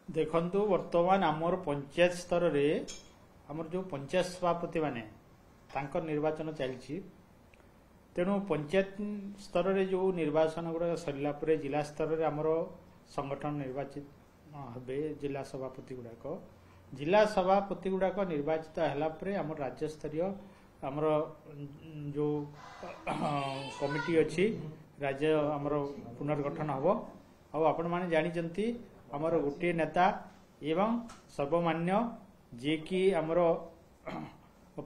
देखु वर्तमान आमर पंचायत स्तर रे आमर जो पंचायत सभापति माने तांकर निर्वाचन चलछि तेणु पंचायत स्तर रे जो निर्वाचन गुड़ा सरला परे जिला स्तर रे आमर संगठन निर्वाचित हबे जिला सभापति गुड़ाक जिला सभापति गुड़ाक निर्वाचित हैला परे आमर राज्य स्तरीय आमर जो कमिटी अछि राज्य आमर पुनर्गठन हबो आ आपण माने जानि जंती आमर गोटे नेता एवं सर्वमान्य जे कि आमर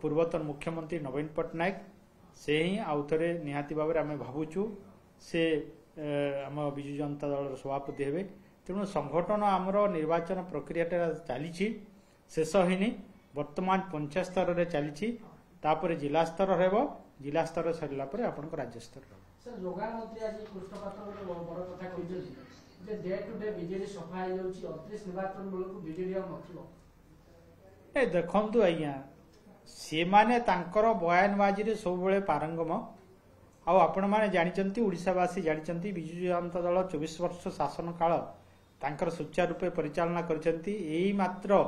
पूर्वतन मुख्यमंत्री नवीन पट्टनायक से ही आउ थे निहाती भाव में भावुचु से आम विजु जनता दल सभापति हेबे तेणु संगठन आमर निर्वाचन प्रक्रिया चली शेष होनी वर्तमान पंचायत स्तर में चली तापर जिला स्तर रहा जिला स्तर सरला आपण राज्य स्तर देखु आज्ञा से माने तांकर बयानबाजी रे सब बेले पारंगम आपण माने जानिचंती ओडिशावासी जानिचंती विजु जनता दल 24 वर्ष शासन काल तांकर सुचारू रूपे परिचालना करचंती एही मात्र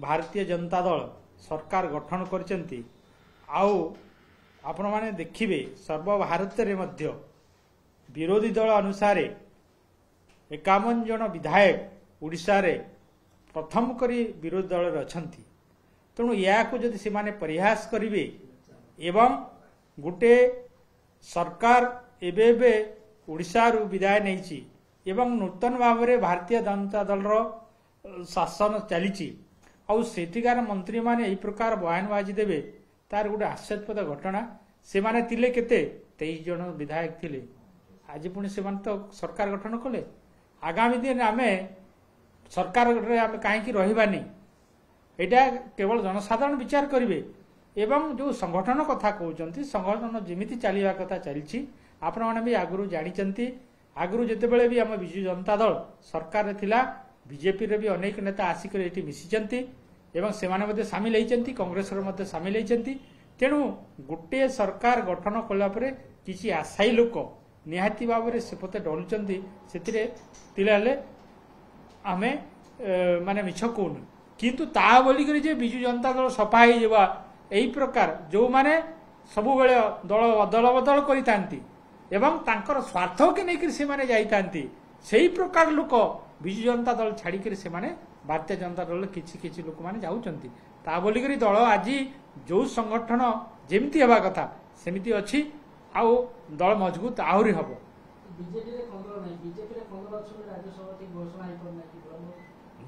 भारतीय जनता दल सरकार गठन करचंती आपण माने देखिबे सर्वभारत रे मध्य विरोधी दल अनुसार 51 जन विधायक ओडिशा रे प्रथम करी विरोधी दल अछंती तेणु या जदि से माने प्रयास करिवे एवं गोटे सरकार एबे ओडिशा रु विदाय नैची एवं नूतन भाव में भारतीय जनता दल शासन चली सेठिकार मंत्री माने एही प्रकार बयानबाजी देवे तार गोटे आश्चर्यपद घटना से माने तिले केते 23 जन विधायक थिले आज पुणी से तो सरकार गठन कले आगामी दिन आमे सरकार आमे कहीं रही एटा केवल जनसाधारण विचार करेंगे एवं जो संगठन कथा कहते संगठन जमी चलवा कथा चली आपण मैंने भी आगु जानी आगु जिते भी आम विजु जनता दल सरकार थिला बीजेपी रे भी अनेक नेता आसिक ये मिशिंट एवं से सामिल होती कांग्रेस सामिल होती तेणु गोटे सरकार गठन कलापर किसी आशायी लोक निहाती भाव में से पते डरुंच से आमे माने मिछ कहून किंतु ता बोलिक विजु जनता दल सफा हो यही प्रकार जो माने सब बेले दल अदल बदल करती एवं तांकर स्वार्थ के लेकर से माने जाइतांती सही प्रकार लोक विजु जनता दल छाड़िक से माने भारतीय जनता दल किछि लोक माने जाउचंती ता बोलिक दल आज जो संगठन जेमती हेबा कथा सेमिति अछि आउ दल मजबूत आहुरी हबो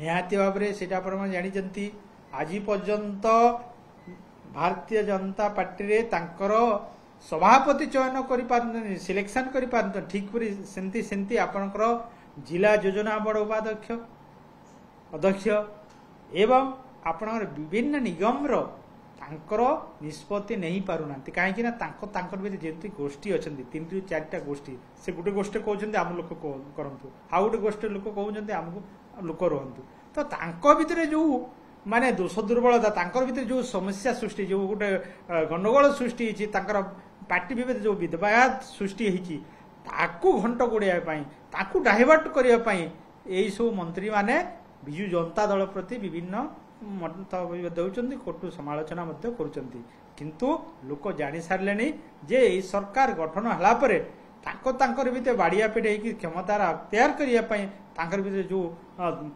निहाती भाव में सेटा जानी आज पर्यंत भारतीय जनता पार्टी रे तांकर सभापति चयन कर सिलेक्शन कर ठीक पूरी सेमती आपणकर जिला योजना बोर्ड उपाध्यक्ष अध्यक्ष एवं आपणकर विभिन्न निगम तांकर निष्पत्ति नहीं पारुना कहीं जेमती गोष्ठी अच्छा 3 ରୁ 4टा गोष्ठी से गोटे गोष्ठी कहते आम लोक करूँ आउ गोटे गोष्ठी लोक कहते आमको लोक रुहतु तो तांको भितर जो माने दोष दुर्बलता तांकर भितर जो समस्या सृष्टि जो गोटे गंडगोल सृष्टि होती पार्टी भितर जो विवाद सृष्टि होती ताकू घंट गोड़ाई ताकू डाइवर्ट करने यही सब मंत्री माने विजु जनता दल प्रति विभिन्न मत दौरान कटु समालोचना किंतु लोक जानी सारे जे यही सरकार गठन है तांकर भितर बाड़िया पेट होगी क्षमतार अख्तियार करने भितर जो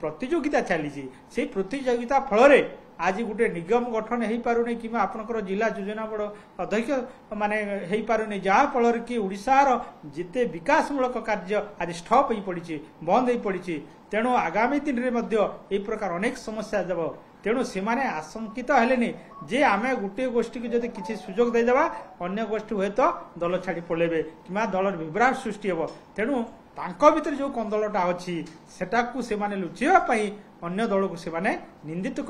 प्रतियोगिता चली से प्रतियोगिता फल आज गोटे निगम गठन हो पारुनी कि आपनकर जिला योजना बोर्ड अध्यक्ष माने हो पारुनी जहाँ फल कि ओडिशार जिते विकासमूलक कार्य आज स्टॉप हो पड़ी बंद हो पड़ी तेणु आगामी दिन में यही प्रकार अनेक समस्या जब तेणु से माने आशंकित हेलेनी जे आमे गोटे गोष्ठी को जदि किसी सुजोग देदेबा अन्य गोष्ठी हुए तो दल छाड़ी पलैबे कि दल विभ्राट सृष्टि हे तेणु तांको भीतर जो कंदलटा अच्छी सेटाकू से माने लुचेवा पई अन्य दल को से माने निंदित